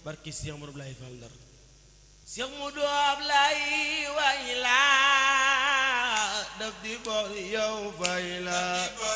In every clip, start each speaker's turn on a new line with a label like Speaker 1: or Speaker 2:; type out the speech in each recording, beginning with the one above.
Speaker 1: barki Cheikh Modou Ablaye Fall Ndar Cheikh Modou Ablaye way la daf di boor yow fay la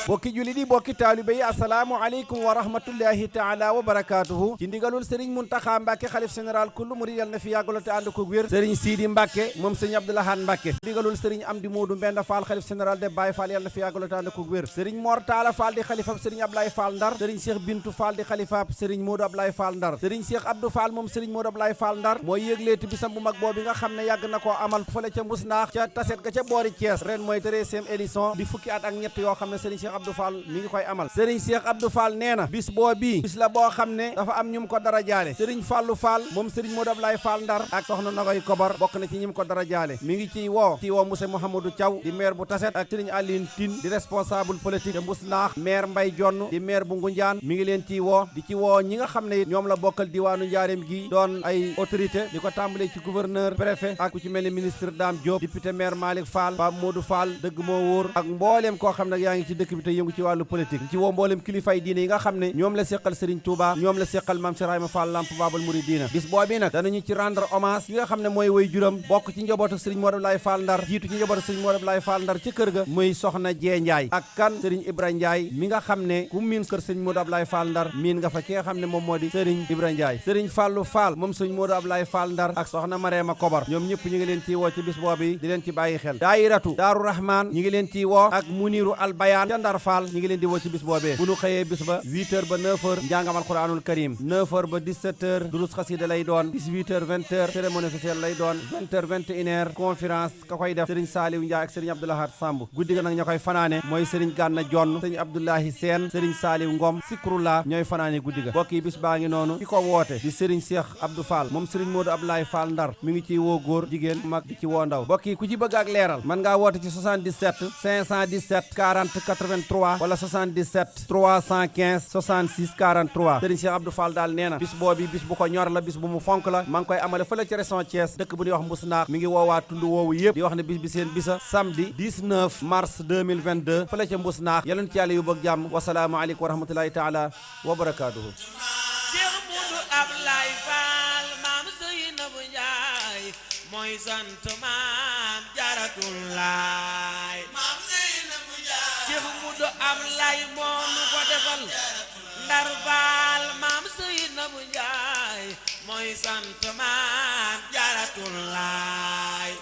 Speaker 2: bokki julli di bokki taalibe yi assalaamu aleykum wa rahmatullahi taala wa barakatuhu ci ndigalul Serigne Mountakha Mbacké xalif général kullu murid yal na fi yàggalo te ànd ko wér Serigne Sidi Mbacké moom Serigne Abdou Lahad Mbacké ndigalul Serigne Amdi Modou Mbenda Fall xalif général de Baye Fall yal na fi yàggalo te ànd ko wér Serigne Mor Talla Fall di xalifab Serigne Ablaye Fall Ndar Serigne Cheikh Bintou Fall di xalifab Serigne Modou Ablaye Fall Ndar Serigne Cheikh Abdou Fall moom Serigne Modou Ablaye Fall Ndar mooy yëgleeti bisam bu mag boobu nga xam ne yàgg na koo amal fële ca Mbusnaax ca taset ga ca boori Thiès ren mooy 13e édition di fukki at ak ñett yoo xam ne Serigne Cheikh Abdou Fall mi ngi koy amal Serigne Cheikh Abdou Fall nee na bis boobii bis la boo xam ne dafa am ñum ko dara jaale Serigne Fallou Fall moom Serigne Modou Ablaye Fall Ndar ak soxna Nogoy Kobar bokk na ci ñim ko dara jaale mi ngi ciy woo monsieur Mouhamadou Thiaw di maire bu taset ak Serigne Aline Tine di responsable politique te Mbusnaax maire Mbaye Jonn di maire bu Ngunjaan mi ngi leen ciy woo di ci woo ñi nga xam ne ñoom la bokkal diwaanu Njaareem gi doon ay autorité di ko tàmbalee ci gouverneur préfet ak ku ci mel ni ministre Dame Diop député maire Malick Fall Pape Modou Fall dëgg moo wóor ak mbooleem koo xam ne yaa ngi ci dëkk bi te yëngu ci wàllu politique ci woo mbooleem kilifay diine yi nga xam ne ñoom la seqal Serigne Touba ñoom la seqal Mame Cheikh Ibrahima Fall Lamp Babal Mouridina bis boobi nag danañu ci rendre hommage yi nga xam ne mooy way juram bokk ci njabootu Serigne Modou Ablaye Fall Ndar jiitu ci njabootu Serigne Modou Ablaye Fall Ndar ci kër ga muy soxna Jee Ndiaye ak kan Serigne Ibra Ndiaye mi nga xam ne ku miin kër Serigne Modou Ablaye Fall Ndar miin nga fa ki nga xam ne moom moo di Serigne Ibra Ndiaye Serigne Fallou Fall moom Serigne Modou Ablaye Fall Ndar ak soxna Marema Kobar ñoom ñëpp ñu ngi leen ciy woo ci bis boobu di leen ci bàyyi xel daayiratu Daaru Rahman ñi ngi leen ciy woo ak Muniru Albayaan ca Ndar Fall ñi ngi leen di woo ci bis boobee bu ñu xëyee bis ba 8h ba 9h njàngam alquranul karim 9h ba 17h durus xasida lay doon 18h 20h cérémonie officielle lay doon 20h 21h conférence ka koy def Serigne Saliou Ndiaye ak Serigne Abdou Lahad Samb guddi ga nag ña koy fanaane mooy Serigne Gànna Jonn Serigne Abdoulahi Sène Serigne Saliou Ngom Sikrullah ñooy fanaane guddi ga bokk yi bis baa ngi noonu ki ko woote di Serigne Cheikh Abdou Fall moom Serigne Modou Ablaye Fall Ndar mi ngi ciy woo góor jigéen mag di ci woo ndaw bokk yi ku ci bëgg ak leeral mën ngaa woote ci 77 517 40 83 wala 77 315 66 43 Serigne Cheikh Abdou Fall daal nee na bis boobi bis bu ko ñor la bis bu mu fonk la ma ngi koy amale fële ci région Thiès dëkk bu ñuy wax Mbusnaax mi ngi woowaa tund woowu yëpp di wax ne bis bi seen bisa samedi 19 mars 2022 fële ca Mbusnaax yàlla ci yàlla yu bëgg jàmm wasalaamu aleykum wa rahmatullahi taala wa barakaatuhu
Speaker 1: Cheikh Modou Ablaye Fall maam Seynabou Ndiaye mooy sant maam Jaaratullaay maam Seynabou Ndiaye Cheikh Modou Ablaye moo nu ko defal Ndar Fall maam Seynabou Ndiaye mooy sant maam Jaaratullaay